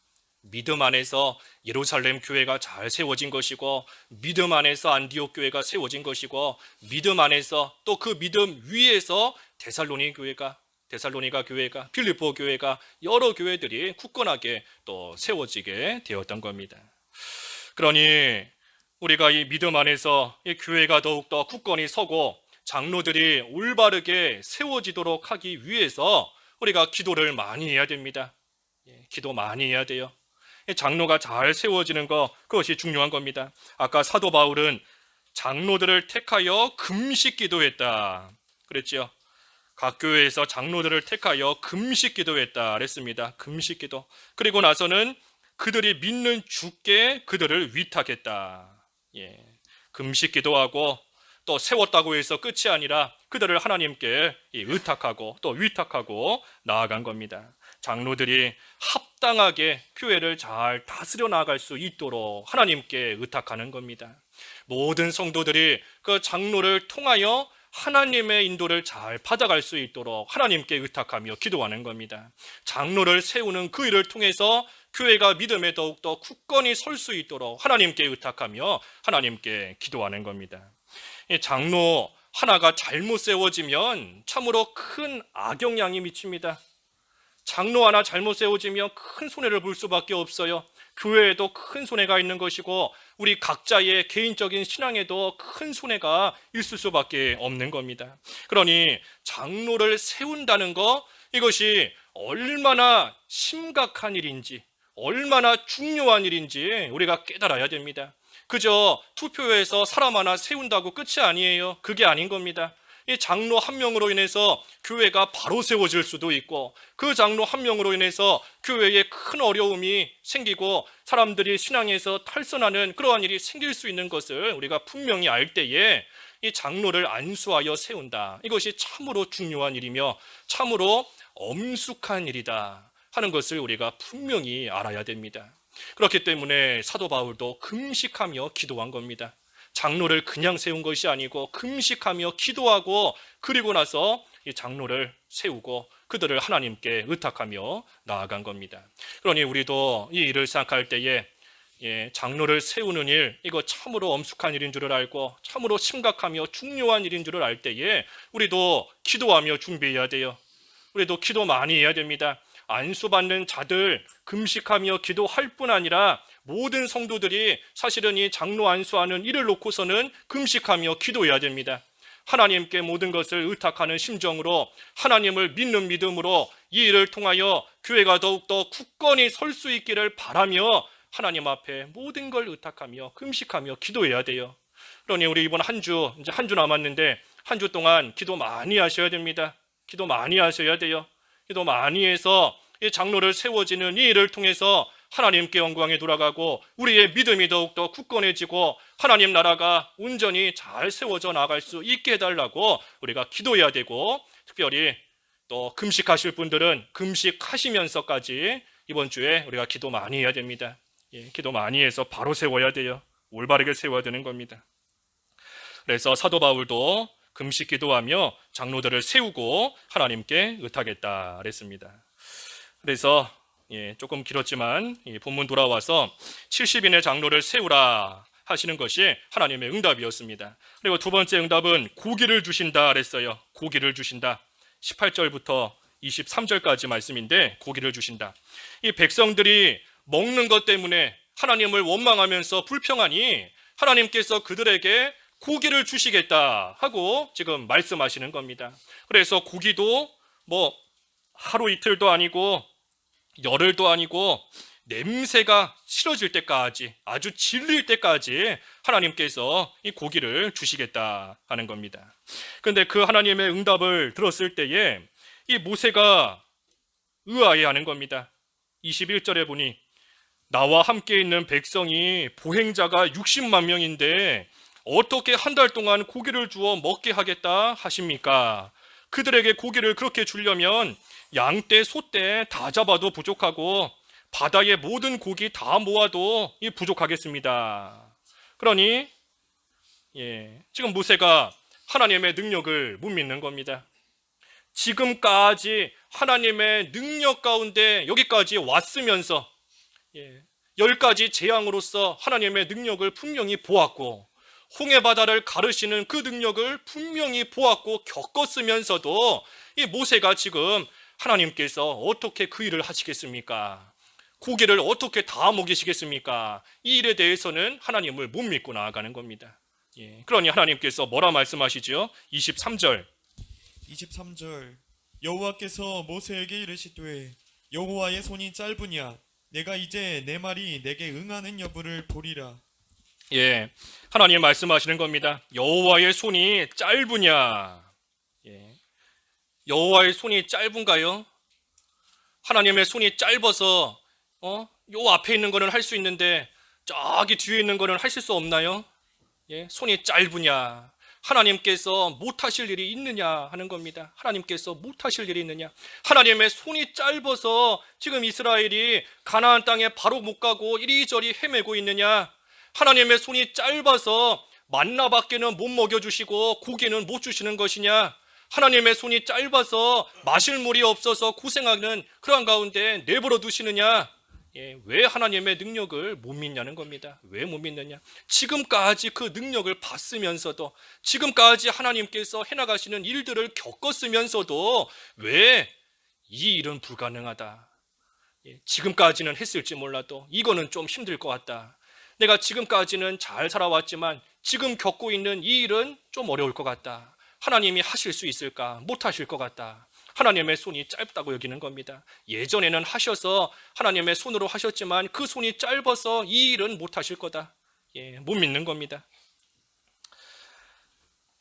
[SPEAKER 1] 믿음 안에서 예루살렘 교회가 잘 세워진 것이고 믿음 안에서 안디옥 교회가 세워진 것이고 믿음 안에서 또 그 믿음 위에서 데살로니가 교회가 빌립보 교회가 여러 교회들이 굳건하게 또 세워지게 되었던 겁니다. 그러니 우리가 이 믿음 안에서 이 교회가 더욱더 굳건히 서고 장로들이 올바르게 세워지도록 하기 위해서 우리가 기도를 많이 해야 됩니다. 기도 많이 해야 돼요. 장로가 잘 세워지는 것, 그것이 중요한 겁니다. 아까 사도 바울은 장로들을 택하여 금식 기도했다 그랬죠. 각 교회에서 장로들을 택하여 금식 기도했다 그랬습니다. 금식 기도. 그리고 나서는 그들이 믿는 주께 그들을 위탁했다. 금식 기도하고 또 세웠다고 해서 끝이 아니라 그들을 하나님께 의탁하고 또 위탁하고 나아간 겁니다. 장로들이 합당하게 교회를 잘 다스려 나갈 수 있도록 하나님께 의탁하는 겁니다. 모든 성도들이 그 장로를 통하여 하나님의 인도를 잘 받아갈 수 있도록 하나님께 의탁하며 기도하는 겁니다. 장로를 세우는 그 일을 통해서 교회가 믿음에 더욱더 굳건히 설 수 있도록 하나님께 의탁하며 하나님께 기도하는 겁니다. 이 장로 하나가 잘못 세워지면 참으로 큰 악영향이 미칩니다. 장로 하나 잘못 세워지면 큰 손해를 볼 수밖에 없어요. 교회에도 큰 손해가 있는 것이고 우리 각자의 개인적인 신앙에도 큰 손해가 있을 수밖에 없는 겁니다. 그러니 장로를 세운다는 것, 이것이 얼마나 심각한 일인지, 얼마나 중요한 일인지 우리가 깨달아야 됩니다. 그저 투표에서 사람 하나 세운다고 끝이 아니에요. 그게 아닌 겁니다. 이 장로 한 명으로 인해서 교회가 바로 세워질 수도 있고 그 장로 한 명으로 인해서 교회에 큰 어려움이 생기고 사람들이 신앙에서 탈선하는 그러한 일이 생길 수 있는 것을 우리가 분명히 알 때에 이 장로를 안수하여 세운다. 이것이 참으로 중요한 일이며 참으로 엄숙한 일이다 하는 것을 우리가 분명히 알아야 됩니다. 그렇기 때문에 사도 바울도 금식하며 기도한 겁니다. 장로를 그냥 세운 것이 아니고 금식하며 기도하고 그리고 나서 이 장로를 세우고 그들을 하나님께 의탁하며 나아간 겁니다. 그러니 우리도 이 일을 생각할 때에 장로를 세우는 일, 이거 참으로 엄숙한 일인 줄을 알고 참으로 심각하며 중요한 일인 줄을 알 때에 우리도 기도하며 준비해야 돼요. 우리도 기도 많이 해야 됩니다. 안수받는 자들 금식하며 기도할 뿐 아니라 모든 성도들이 사실은 이 장로 안수하는 일을 놓고서는 금식하며 기도해야 됩니다. 하나님께 모든 것을 의탁하는 심정으로 하나님을 믿는 믿음으로 이 일을 통하여 교회가 더욱더 굳건히 설 수 있기를 바라며 하나님 앞에 모든 걸 의탁하며 금식하며 기도해야 돼요. 그러니 우리 이번 이제 한 주 남았는데 한 주 동안 기도 많이 하셔야 됩니다. 기도 많이 하셔야 돼요. 기도 많이 해서 이 장로를 세워지는 이 일을 통해서 하나님께 영광에 돌아가고 우리의 믿음이 더욱더 굳건해지고 하나님 나라가 온전히 잘 세워져 나갈 수 있게 해달라고 우리가 기도해야 되고 특별히 또 금식하실 분들은 금식하시면서까지 이번 주에 우리가 기도 많이 해야 됩니다. 기도 많이 해서 바로 세워야 돼요. 올바르게 세워야 되는 겁니다. 그래서 사도 바울도 금식 기도하며 장로들을 세우고 하나님께 의탁했다 그랬습니다. 그래서 조금 길었지만 본문 돌아와서 70인의 장로를 세우라 하시는 것이 하나님의 응답이었습니다. 그리고 두 번째 응답은 고기를 주신다 그랬어요. 고기를 주신다. 18절부터 23절까지 말씀인데 고기를 주신다. 이 백성들이 먹는 것 때문에 하나님을 원망하면서 불평하니 하나님께서 그들에게 고기를 주시겠다 하고 지금 말씀하시는 겁니다. 그래서 고기도 뭐 하루 이틀도 아니고 열흘도 아니고 냄새가 싫어질 때까지, 아주 질릴 때까지 하나님께서 이 고기를 주시겠다 하는 겁니다. 그런데 그 하나님의 응답을 들었을 때에 이 모세가 의아해하는 겁니다. 21절에 보니 나와 함께 있는 백성이 보행자가 60만 명인데 어떻게 한 달 동안 고기를 주어 먹게 하겠다 하십니까? 그들에게 고기를 그렇게 주려면 양떼, 소떼 다 잡아도 부족하고 바다의 모든 고기 다 모아도 부족하겠습니다. 그러니 지금 모세가 하나님의 능력을 못 믿는 겁니다. 지금까지 하나님의 능력 가운데 여기까지 왔으면서 10가지 재앙으로서 하나님의 능력을 분명히 보았고 홍해 바다를 가르시는 그 능력을 분명히 보았고 겪었으면서도 이 모세가 지금 하나님께서 어떻게 그 일을 하시겠습니까? 고기를 어떻게 다 먹이시겠습니까? 이 일에 대해서는 하나님을 못 믿고 나아가는 겁니다. 그러니 하나님께서 뭐라 말씀하시죠? 23절
[SPEAKER 2] 여호와께서 모세에게 이르시되 여호와의 손이 짧으냐 내가 이제 내 말이 내게 응하는 여부를 보리라.
[SPEAKER 1] 하나님 말씀하시는 겁니다. 여호와의 손이 짧으냐? 여호와의 손이 짧은가요? 하나님의 손이 짧아서 요 앞에 있는 거는 할 수 있는데 저기 뒤에 있는 거는 하실 수 없나요? 손이 짧으냐? 하나님께서 못하실 일이 있느냐 하는 겁니다. 하나님께서 못하실 일이 있느냐? 하나님의 손이 짧아서 지금 이스라엘이 가나안 땅에 바로 못 가고 이리저리 헤매고 있느냐? 하나님의 손이 짧아서 만나밖에는 못 먹여주시고 고기는 못 주시는 것이냐? 하나님의 손이 짧아서 마실 물이 없어서 고생하는 그러한 가운데 내버려 두시느냐? 왜 하나님의 능력을 못 믿냐는 겁니다. 왜 못 믿느냐? 지금까지 그 능력을 봤으면서도 지금까지 하나님께서 해나가시는 일들을 겪었으면서도 왜 이 일은 불가능하다. 지금까지는 했을지 몰라도 이거는 좀 힘들 것 같다. 내가 지금까지는 잘 살아왔지만 지금 겪고 있는 이 일은 좀 어려울 것 같다. 하나님이 하실 수 있을까? 못 하실 것 같다. 하나님의 손이 짧다고 여기는 겁니다. 예전에는 하셔서 하나님의 손으로 하셨지만 그 손이 짧아서 이 일은 못 하실 거다. 못 믿는 겁니다.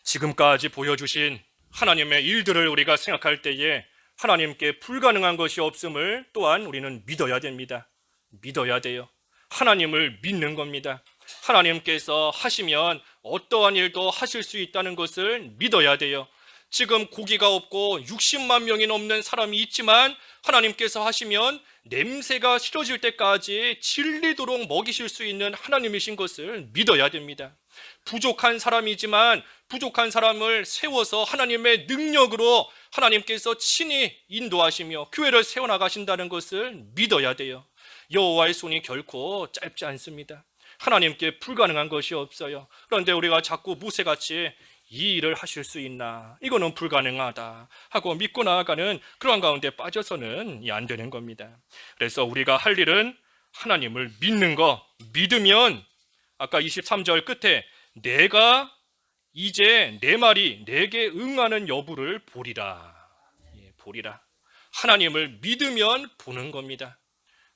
[SPEAKER 1] 지금까지 보여주신 하나님의 일들을 우리가 생각할 때에 하나님께 불가능한 것이 없음을 또한 우리는 믿어야 됩니다. 믿어야 돼요. 하나님을 믿는 겁니다. 하나님께서 하시면 어떠한 일도 하실 수 있다는 것을 믿어야 돼요. 지금 고기가 없고 60만 명이 넘는 사람이 있지만 하나님께서 하시면 냄새가 싫어질 때까지 질리도록 먹이실 수 있는 하나님이신 것을 믿어야 됩니다. 부족한 사람이지만 부족한 사람을 세워서 하나님의 능력으로 하나님께서 친히 인도하시며 교회를 세워나가신다는 것을 믿어야 돼요. 여호와의 손이 결코 짧지 않습니다. 하나님께 불가능한 것이 없어요. 그런데 우리가 자꾸 모세같이 이 일을 하실 수 있나? 이거는 불가능하다 하고 믿고 나아가는 그러한 가운데 빠져서는 안 되는 겁니다. 그래서 우리가 할 일은 하나님을 믿는 거, 믿으면 아까 23절 끝에 내가 이제 내 말이 내게 응하는 여부를 보리라. 보리라. 하나님을 믿으면 보는 겁니다.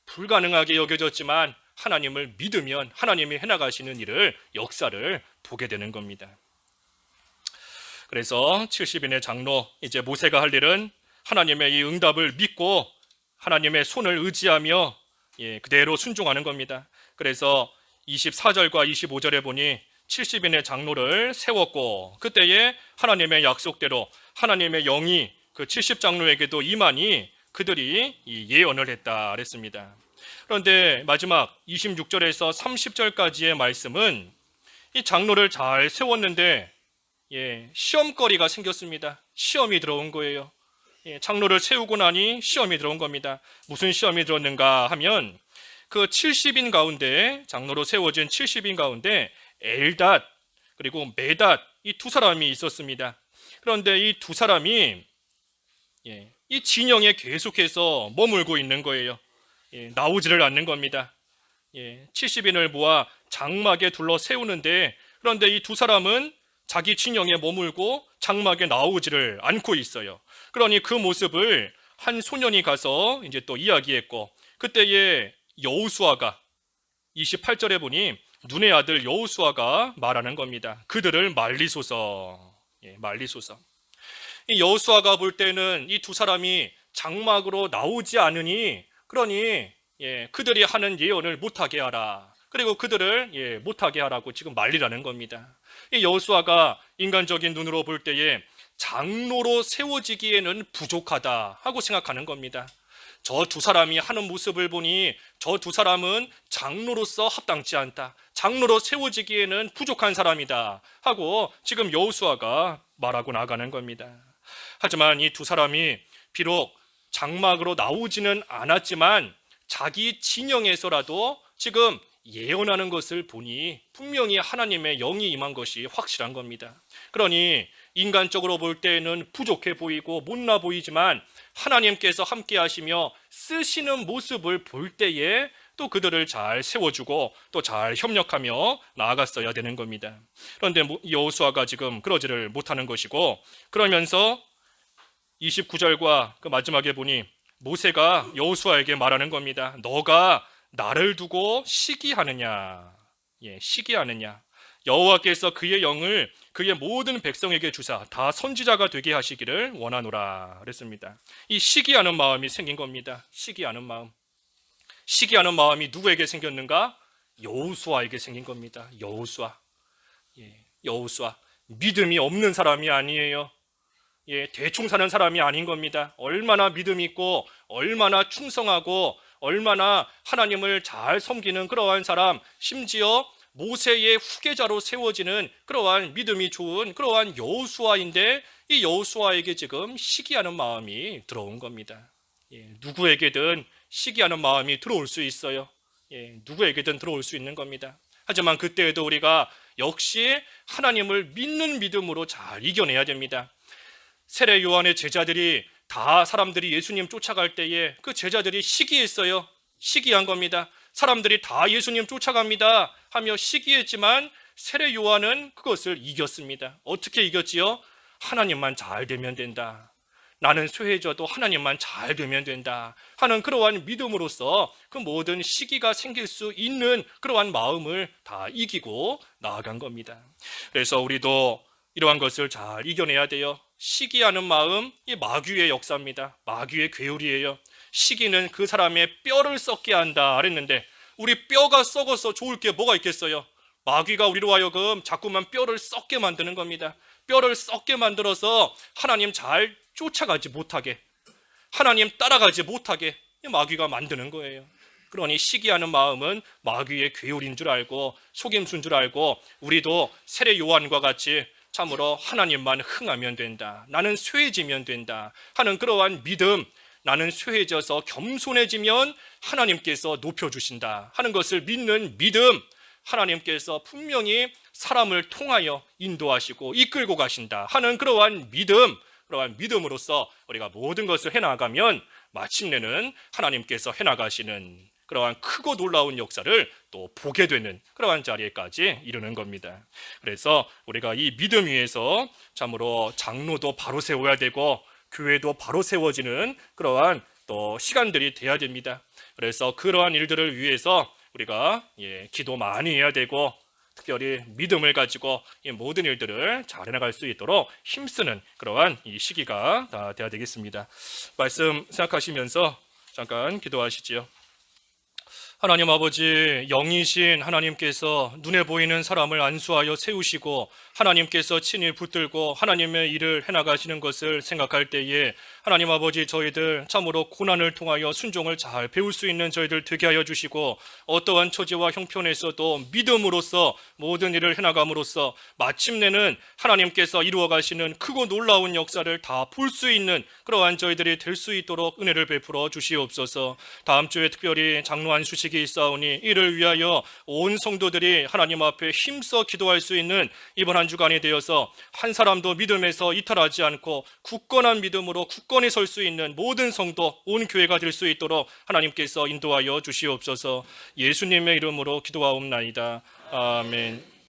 [SPEAKER 1] 불가능하게 여겨졌지만 하나님을 믿으면 하나님이 해나가시는 일을, 역사를 보게 되는 겁니다. 그래서 70인의 장로, 이제 모세가 할 일은 하나님의 이 응답을 믿고 하나님의 손을 의지하며 그대로 순종하는 겁니다. 그래서 24절과 25절에 보니 70인의 장로를 세웠고 그때에 하나님의 약속대로 하나님의 영이 그 70장로에게도 임하니 그들이 이 예언을 했다 그랬습니다. 그런데 마지막 26절에서 30절까지의 말씀은 이 장로를 잘 세웠는데 시험거리가 생겼습니다. 시험이 들어온 거예요. 장로를 세우고 나니 시험이 들어온 겁니다. 무슨 시험이 들었는가 하면 그 70인 가운데, 장로로 세워진 70인 가운데 엘닷 그리고 메닷, 이 두 사람이 있었습니다. 그런데 이 두 사람이 이 진영에 계속해서 머물고 있는 거예요. 나오지를 않는 겁니다. 70인을 모아 장막에 둘러 세우는데, 그런데 이 두 사람은 자기 진영에 머물고 장막에 나오지를 않고 있어요. 그러니 그 모습을 한 소년이 가서 이제 또 이야기했고, 그때에 여호수아가 28절에 보니 눈의 아들 여호수아가 말하는 겁니다. 그들을 말리소서. 말리소서. 이 여호수아가 볼 때는 이 두 사람이 장막으로 나오지 않으니, 그러니 그들이 하는 예언을 못하게 하라. 그리고 그들을 못하게 하라고 지금 말리라는 겁니다. 이 여호수아가 인간적인 눈으로 볼 때에 장로로 세워지기에는 부족하다 하고 생각하는 겁니다. 저 두 사람이 하는 모습을 보니 저 두 사람은 장로로서 합당치 않다. 장로로 세워지기에는 부족한 사람이다 하고 지금 여호수아가 말하고 나가는 겁니다. 하지만 이 두 사람이 비록 장막으로 나오지는 않았지만 자기 진영에서라도 지금 예언하는 것을 보니 분명히 하나님의 영이 임한 것이 확실한 겁니다. 그러니 인간적으로 볼 때에는 부족해 보이고 못나 보이지만 하나님께서 함께 하시며 쓰시는 모습을 볼 때에 또 그들을 잘 세워주고 또 잘 협력하며 나아갔어야 되는 겁니다. 그런데 여호수아가 지금 그러지를 못하는 것이고, 그러면서 29절과 그 마지막에 보니 모세가 여호수아에게 말하는 겁니다. 너가 나를 두고 시기하느냐? 시기하느냐? 여호와께서 그의 영을 그의 모든 백성에게 주사 다 선지자가 되게 하시기를 원하노라 그랬습니다. 이 시기하는 마음이 생긴 겁니다. 시기하는 마음. 시기하는 마음이 누구에게 생겼는가? 여호수아에게 생긴 겁니다. 여호수아. 여호수아. 믿음이 없는 사람이 아니에요. 대충 사는 사람이 아닌 겁니다. 얼마나 믿음 있고 얼마나 충성하고 얼마나 하나님을 잘 섬기는 그러한 사람, 심지어 모세의 후계자로 세워지는 그러한 믿음이 좋은 그러한 여호수아인데, 이 여호수아에게 지금 시기하는 마음이 들어온 겁니다. 누구에게든 시기하는 마음이 들어올 수 있어요. 누구에게든 들어올 수 있는 겁니다. 하지만 그때에도 우리가 역시 하나님을 믿는 믿음으로 잘 이겨내야 됩니다. 세례 요한의 제자들이 다 사람들이 예수님 쫓아갈 때에 그 제자들이 시기했어요. 시기한 겁니다. 사람들이 다 예수님 쫓아갑니다 하며 시기했지만 세례 요한은 그것을 이겼습니다. 어떻게 이겼지요? 하나님만 잘 되면 된다. 나는 쇠해져도 하나님만 잘 되면 된다 하는 그러한 믿음으로써 그 모든 시기가 생길 수 있는 그러한 마음을 다 이기고 나아간 겁니다. 그래서 우리도 이러한 것을 잘 이겨내야 돼요. 시기하는 마음, 이 마귀의 역사입니다. 마귀의 괴울이에요. 시기는 그 사람의 뼈를 썩게 한다 그랬는데, 우리 뼈가 썩어서 좋을 게 뭐가 있겠어요? 마귀가 우리로 하여금 자꾸만 뼈를 썩게 만드는 겁니다. 뼈를 썩게 만들어서 하나님 잘 쫓아가지 못하게, 하나님 따라가지 못하게 마귀가 만드는 거예요. 그러니 시기하는 마음은 마귀의 괴울인 줄 알고 속임수인 줄 알고, 우리도 세례 요한과 같이 참으로 하나님만 흥하면 된다, 나는 쇠해지면 된다 하는 그러한 믿음, 나는 쇠해져서 겸손해지면 하나님께서 높여주신다 하는 것을 믿는 믿음, 하나님께서 분명히 사람을 통하여 인도하시고 이끌고 가신다 하는 그러한 믿음, 그러한 믿음으로써 우리가 모든 것을 해나가면 마침내는 하나님께서 해나가시는 그러한 크고 놀라운 역사를 또 보게 되는 그러한 자리에까지 이르는 겁니다. 그래서 우리가 이 믿음 위에서 참으로 장로도 바로 세워야 되고 교회도 바로 세워지는 그러한 또 시간들이 돼야 됩니다. 그래서 그러한 일들을 위해서 우리가 기도 많이 해야 되고, 특별히 믿음을 가지고 이 모든 일들을 잘 해나갈 수 있도록 힘쓰는 그러한 이 시기가 다 돼야 되겠습니다. 말씀 생각하시면서 잠깐 기도하시지요. 하나님 아버지, 영이신 하나님께서 눈에 보이는 사람을 안수하여 세우시고 하나님께서 친히 붙들고 하나님의 일을 해나가시는 것을 생각할 때에 하나님 아버지, 저희들 참으로 고난을 통하여 순종을 잘 배울 수 있는 저희들 되게 하여 주시고, 어떠한 처지와 형편에서도 믿음으로써 모든 일을 해나감으로써 마침내는 하나님께서 이루어 가시는 크고 놀라운 역사를 다 볼 수 있는 그러한 저희들이 될 수 있도록 은혜를 베풀어 주시옵소서. 다음 주에 특별히 장로 안수식이 있사오니 이를 위하여 온 성도들이 하나님 앞에 힘써 기도할 수 있는 이번 한 주간이 되어서 한 사람도 믿음에서 이탈하지 않고 굳건한 믿음으로 굳건히 설 수 있는 모든 성도, 온 교회가 될 수 있도록 하나님께서 인도하여 주시옵소서. 예수님의 이름으로 기도하옵나이다. 아멘.